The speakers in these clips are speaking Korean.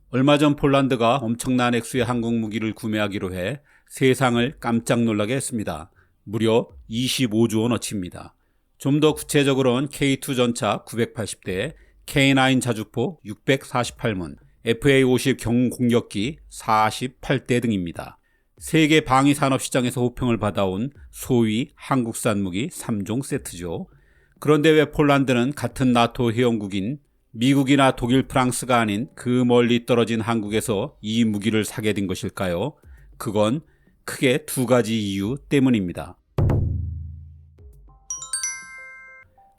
얼마 전 폴란드가 엄청난 액수의 한국 무기를 구매하기로 해 세상을 깜짝 놀라게 했습니다. 무려 25조 원어치입니다. 좀 더 구체적으로는 K2 전차 980대, K9 자주포 648문, FA-50 경공격기 48대 등입니다. 세계 방위 산업 시장에서 호평을 받아온 소위 한국산 무기 3종 세트죠. 그런데 왜 폴란드는 같은 나토 회원국인 미국이나 독일, 프랑스가 아닌 그 멀리 떨어진 한국에서 이 무기를 사게 된 것일까요? 그건 크게 두 가지 이유 때문입니다.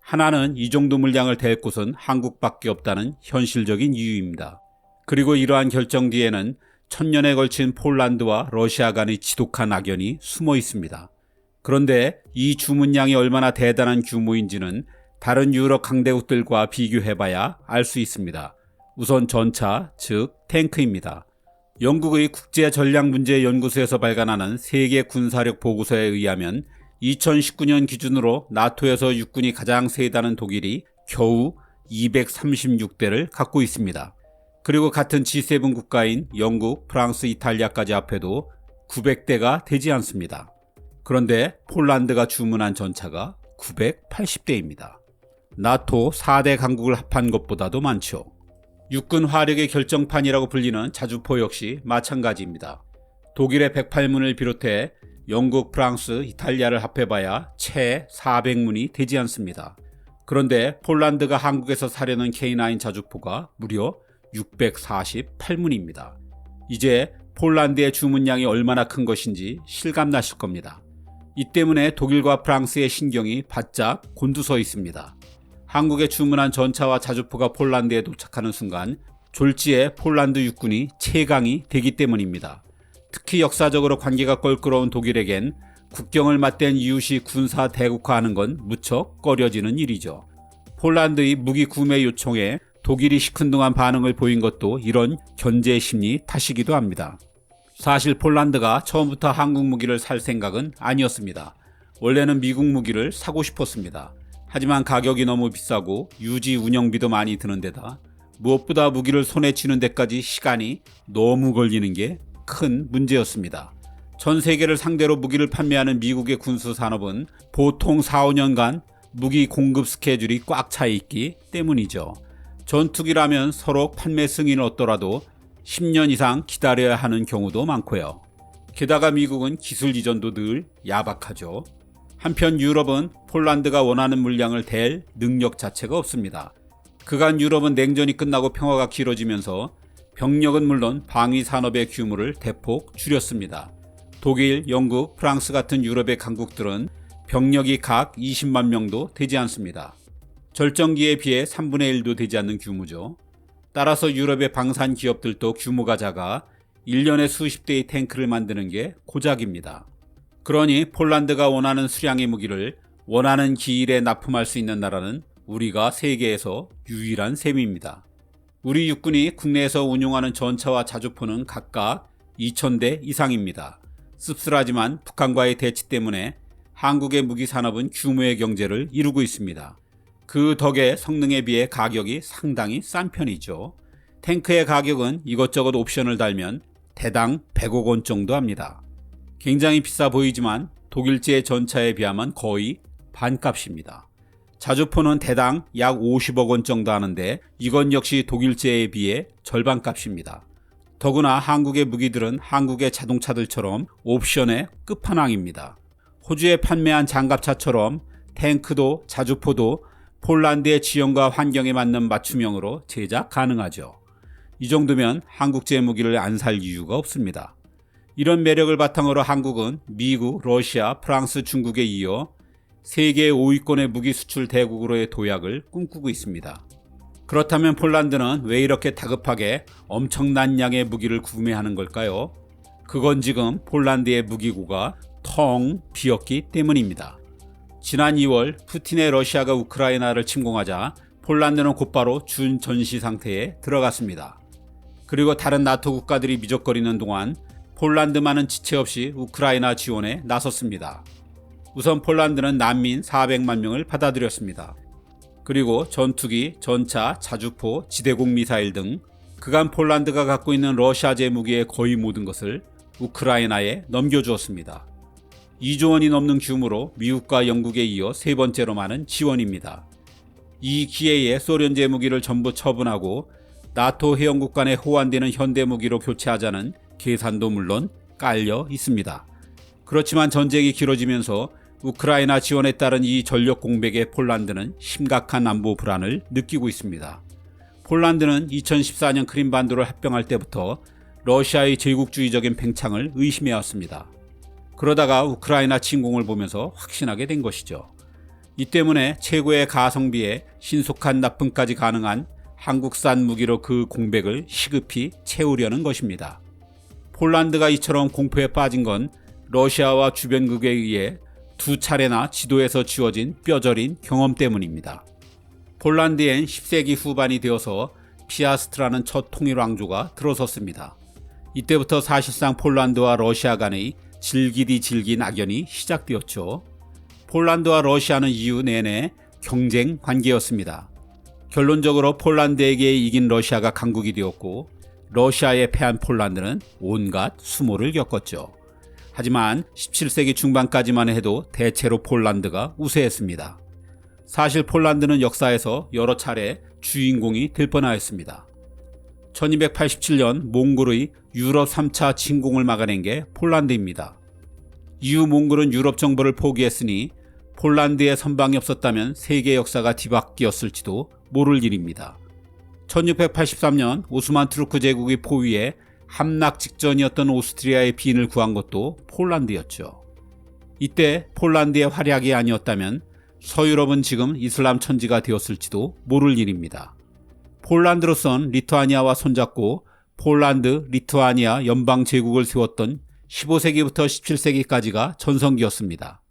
하나는 이 정도 물량을 댈 곳은 한국밖에 없다는 현실적인 이유입니다. 그리고 이러한 결정 뒤에는 천년에 걸친 폴란드와 러시아 간의 지독한 악연이 숨어 있습니다. 그런데 이 주문량이 얼마나 대단한 규모인지는 다른 유럽 강대국들과 비교해봐야 알 수 있습니다. 우선 전차, 즉 탱크입니다. 영국의 국제전략문제연구소에서 발간하는 세계 군사력 보고서에 의하면 2019년 기준으로 나토에서 육군이 가장 세다는 독일이 겨우 236대를 갖고 있습니다. 그리고 같은 G7 국가인 영국, 프랑스, 이탈리아까지 합해도 900대가 되지 않습니다. 그런데 폴란드가 주문한 전차가 980대입니다. 나토 4대 강국을 합한 것보다도 많죠. 육군 화력의 결정판이라고 불리는 자주포 역시 마찬가지입니다. 독일의 108문을 비롯해 영국, 프랑스, 이탈리아를 합해봐야 채 400문이 되지 않습니다. 그런데 폴란드가 한국에서 사려는 K9 자주포가 무려 648문입니다. 이제 폴란드의 주문량이 얼마나 큰 것인지 실감나실 겁니다. 이 때문에 독일과 프랑스의 신경이 바짝 곤두서 있습니다. 한국에 주문한 전차와 자주포가 폴란드에 도착하는 순간 졸지에 폴란드 육군이 최강이 되기 때문입니다. 특히 역사적으로 관계가 껄끄러운 독일에겐 국경을 맞댄 이웃이 군사 대국화하는 건 무척 꺼려지는 일이죠. 폴란드의 무기 구매 요청에 독일이 시큰둥한 반응을 보인 것도 이런 견제 심리 탓이기도 합니다. 사실 폴란드가 처음부터 한국 무기를 살 생각은 아니었습니다. 원래는 미국 무기를 사고 싶었습니다. 하지만 가격이 너무 비싸고 유지 운영비도 많이 드는 데다 무엇보다 무기를 손에 쥐는 데까지 시간이 너무 걸리는 게 큰 문제였습니다. 전 세계를 상대로 무기를 판매하는 미국의 군수 산업은 보통 4, 5년간 무기 공급 스케줄이 꽉 차 있기 때문이죠. 전투기라면 서로 판매 승인을 얻더라도 10년 이상 기다려야 하는 경우도 많고요. 게다가 미국은 기술 이전도 늘 야박하죠. 한편 유럽은 폴란드가 원하는 물량을 댈 능력 자체가 없습니다. 그간 유럽은 냉전이 끝나고 평화가 길어지면서 병력은 물론 방위 산업의 규모를 대폭 줄였습니다. 독일, 영국, 프랑스 같은 유럽의 강국들은 병력이 각 20만 명도 되지 않습니다. 절정기에 비해 3분의 1도 되지 않는 규모죠. 따라서 유럽의 방산 기업들도 규모가 작아 1년에 수십 대의 탱크를 만드는 게 고작입니다. 그러니 폴란드가 원하는 수량의 무기를 원하는 기일에 납품할 수 있는 나라는 우리가 세계에서 유일한 셈입니다. 우리 육군이 국내에서 운용하는 전차와 자주포는 각각 2,000대 이상입니다. 씁쓸하지만 북한과의 대치 때문에 한국의 무기 산업은 규모의 경제를 이루고 있습니다. 그 덕에 성능에 비해 가격이 상당히 싼 편이죠. 탱크의 가격은 이것저것 옵션을 달면 대당 100억 원 정도 합니다. 굉장히 비싸 보이지만 독일제 전차에 비하면 거의 반값입니다. 자주포는 대당 약 50억 원 정도 하는데 이건 역시 독일제에 비해 절반값입니다. 더구나 한국의 무기들은 한국의 자동차들처럼 옵션의 끝판왕입니다. 호주에 판매한 장갑차처럼 탱크도 자주포도 폴란드의 지형과 환경에 맞는 맞춤형으로 제작 가능하죠. 이 정도면 한국제 무기를 안 살 이유가 없습니다. 이런 매력을 바탕으로 한국은 미국, 러시아, 프랑스, 중국에 이어 세계 5위권의 무기 수출 대국으로의 도약을 꿈꾸고 있습니다. 그렇다면 폴란드는 왜 이렇게 다급하게 엄청난 양의 무기를 구매하는 걸까요? 그건 지금 폴란드의 무기고가 텅 비었기 때문입니다. 지난 2월 푸틴의 러시아가 우크라이나를 침공하자 폴란드는 곧바로 준전시 상태에 들어갔습니다. 그리고 다른 나토 국가들이 미적거리는 동안 폴란드만은 지체 없이 우크라이나 지원에 나섰습니다. 우선 폴란드는 난민 400만 명을 받아들였습니다. 그리고 전투기, 전차, 자주포, 지대공 미사일 등 그간 폴란드가 갖고 있는 러시아제 무기의 거의 모든 것을 우크라이나에 넘겨주었습니다. 2조 원이 넘는 규모로 미국과 영국에 이어 세 번째로 많은 지원입니다. 이 기회에 소련제 무기를 전부 처분하고 나토 회원국 간에 호환되는 현대 무기로 교체하자는 계산도 물론 깔려 있습니다. 그렇지만 전쟁이 길어지면서 우크라이나 지원에 따른 이 전력 공백에 폴란드는 심각한 안보 불안을 느끼고 있습니다. 폴란드는 2014년 크림반도를 합병할 때부터 러시아의 제국주의적인 팽창을 의심해왔습니다. 그러다가 우크라이나 침공을 보면서 확신하게 된 것이죠. 이 때문에 최고의 가성비에 신속한 납품까지 가능한 한국산 무기로 그 공백을 시급히 채우려는 것입니다. 폴란드가 이처럼 공포에 빠진 건 러시아와 주변국에 의해 두 차례나 지도에서 지워진 뼈저린 경험 때문입니다. 폴란드엔 10세기 후반이 되어서 피아스트라는 첫 통일 왕조가 들어섰습니다. 이때부터 사실상 폴란드와 러시아 간의 질기디 질긴 악연이 시작되었죠. 폴란드와 러시아는 이후 내내 경쟁 관계였습니다. 결론적으로 폴란드에게 이긴 러시아가 강국이 되었고 러시아에 패한 폴란드는 온갖 수모를 겪었죠. 하지만 17세기 중반까지만 해도 대체로 폴란드가 우세했습니다. 사실 폴란드는 역사에서 여러 차례 주인공이 될 뻔하였습니다. 1287년 몽골의 유럽 3차 침공을 막아낸 게 폴란드입니다. 이후 몽골은 유럽 정보를 포기했으니 폴란드에 선방이 없었다면 세계 역사가 뒤바뀌었을지도 모를 일입니다. 1683년 오스만 투르크 제국의 포위에 함락 직전이었던 오스트리아의 비인을 구한 것도 폴란드였죠. 이때 폴란드의 활약이 아니었다면 서유럽은 지금 이슬람 천지가 되었을지도 모를 일입니다. 폴란드로선 리투아니아와 손잡고 폴란드, 리투아니아 연방 제국을 세웠던 15세기부터 17세기까지가 전성기였습니다.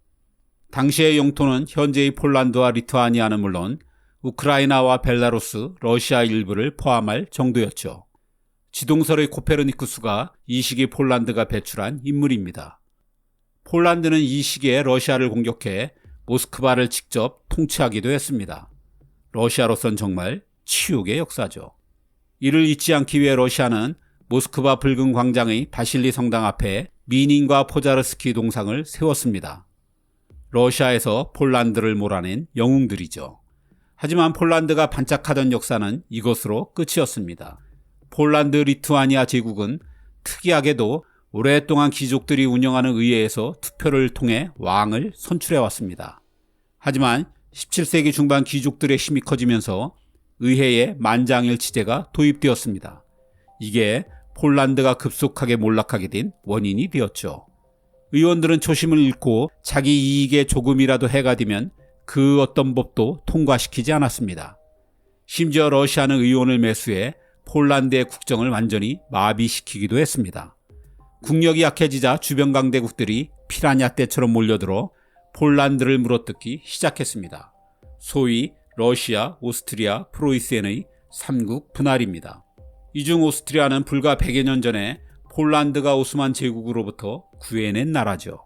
당시의 영토는 현재의 폴란드와 리투아니아는 물론 우크라이나와 벨라루스, 러시아 일부를 포함할 정도였죠. 지동설의 코페르니쿠스가 이 시기 폴란드가 배출한 인물입니다. 폴란드는 이 시기에 러시아를 공격해 모스크바를 직접 통치하기도 했습니다. 러시아로선 정말 치욕의 역사죠. 이를 잊지 않기 위해 러시아는 모스크바 붉은 광장의 바실리 성당 앞에 미닌과 포자르스키 동상을 세웠습니다. 러시아에서 폴란드를 몰아낸 영웅들이죠. 하지만 폴란드가 반짝하던 역사는 이것으로 끝이었습니다. 폴란드 리투아니아 제국은 특이하게도 오랫동안 귀족들이 운영하는 의회에서 투표를 통해 왕을 선출해왔습니다. 하지만 17세기 중반 귀족들의 힘이 커지면서 의회에 만장일치제가 도입되었습니다. 이게 폴란드가 급속하게 몰락하게 된 원인이 되었죠. 의원들은 초심을 잃고 자기 이익에 조금이라도 해가 되면 그 어떤 법도 통과시키지 않았습니다. 심지어 러시아는 의원을 매수해 폴란드의 국정을 완전히 마비시키기도 했습니다. 국력이 약해지자 주변 강대국들이 피라냐 떼처럼 몰려들어 폴란드를 물어뜯기 시작했습니다. 소위 러시아, 오스트리아, 프로이센의 3국 분할입니다. 이 중 오스트리아는 불과 100여 년 전에 폴란드가 오스만 제국으로부터 구해낸 나라죠.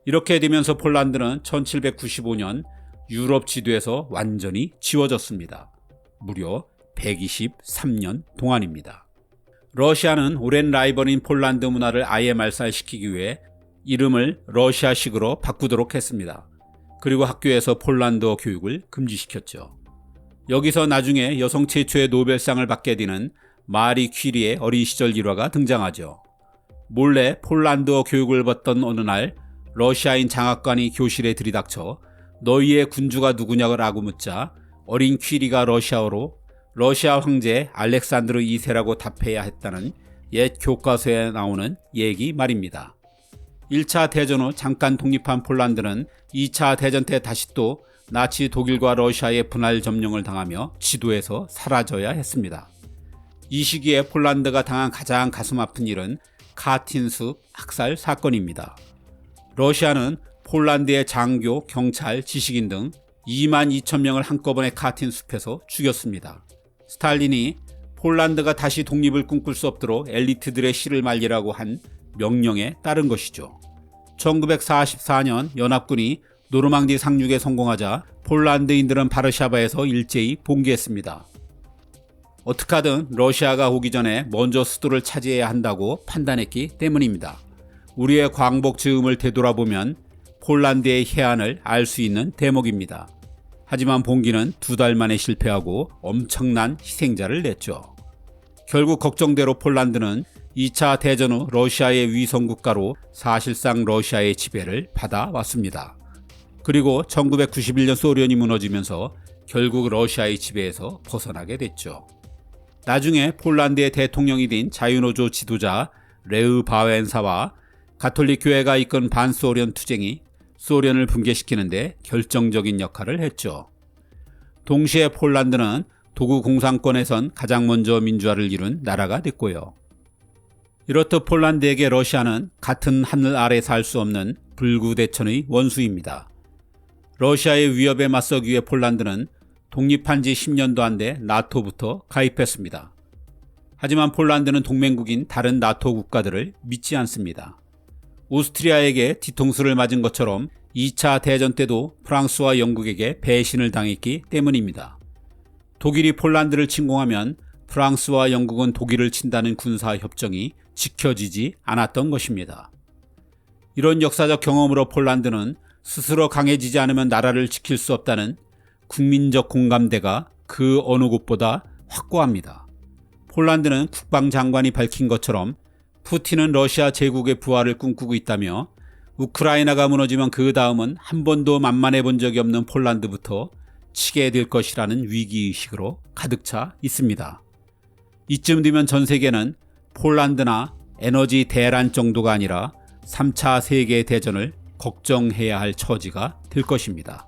이렇게 되면서 폴란드는 1795년 유럽 지도에서 완전히 지워졌습니다. 무려 123년 동안입니다. 러시아는 오랜 라이벌인 폴란드 문화를 아예 말살시키기 위해 이름을 러시아식으로 바꾸도록 했습니다. 그리고 학교에서 폴란드어 교육을 금지시켰죠. 여기서 나중에 여성 최초의 노벨상을 받게 되는 마리 퀴리의 어린 시절 일화가 등장하죠. 몰래 폴란드어 교육을 받던 어느 날 러시아인 장학관이 교실에 들이닥쳐 너희의 군주가 누구냐고 묻자 어린 퀴리가 러시아어로 러시아 황제 알렉산드르 2세라고 답해야 했다는 옛 교과서에 나오는 얘기 말입니다. 1차 대전 후 잠깐 독립한 폴란드는 2차 대전 때 다시 또 나치 독일과 러시아의 분할 점령을 당하며 지도에서 사라져야 했습니다. 이 시기에 폴란드가 당한 가장 가슴 아픈 일은 카틴숲 학살 사건입니다. 러시아는 폴란드의 장교, 경찰, 지식인 등 22,000명을 한꺼번에 카틴숲에서 죽였습니다. 스탈린이 폴란드가 다시 독립을 꿈꿀 수 없도록 엘리트들의 씨를 말리라고 한 명령에 따른 것이죠. 1944년 연합군이 노르망디 상륙에 성공하자 폴란드인들은 바르샤바에서 일제히 봉기했습니다. 어떻게 하든 러시아가 오기 전에 먼저 수도를 차지해야 한다고 판단했기 때문입니다. 우리의 광복 즈음을 되돌아보면 폴란드의 해안을 알 수 있는 대목입니다. 하지만 봉기는 2달 만에 실패하고 엄청난 희생자를 냈죠. 결국 걱정대로 폴란드는 2차 대전 후 러시아의 위성국가로 사실상 러시아의 지배를 받아왔습니다. 그리고 1991년 소련이 무너지면서 결국 러시아의 지배에서 벗어나게 됐죠. 나중에 폴란드의 대통령이 된 자유노조 지도자 레흐 바웬사와 가톨릭 교회가 이끈 반소련 투쟁이 소련을 붕괴시키는데 결정적인 역할을 했죠. 동시에 폴란드는 도구 공산권에선 가장 먼저 민주화를 이룬 나라가 됐고요. 이렇듯 폴란드에게 러시아는 같은 하늘 아래 살 수 없는 불구대천의 원수입니다. 러시아의 위협에 맞서기 위해 폴란드는 독립한 지 10년도 안 돼 나토부터 가입했습니다. 하지만 폴란드는 동맹국인 다른 나토 국가들을 믿지 않습니다. 오스트리아에게 뒤통수를 맞은 것처럼 2차 대전 때도 프랑스와 영국에게 배신을 당했기 때문입니다. 독일이 폴란드를 침공하면 프랑스와 영국은 독일을 친다는 군사협정이 지켜지지 않았던 것입니다. 이런 역사적 경험으로 폴란드는 스스로 강해지지 않으면 나라를 지킬 수 없다는 국민적 공감대가 그 어느 곳보다 확고합니다. 폴란드는 국방장관이 밝힌 것처럼 푸틴은 러시아 제국의 부활을 꿈꾸고 있다며 우크라이나가 무너지면 그 다음은 한 번도 만만해 본 적이 없는 폴란드부터 치게 될 것이라는 위기의식으로 가득 차 있습니다. 이쯤 되면 전 세계는 폴란드나 에너지 대란 정도가 아니라 3차 세계대전을 걱정해야 할 처지가 될 것입니다.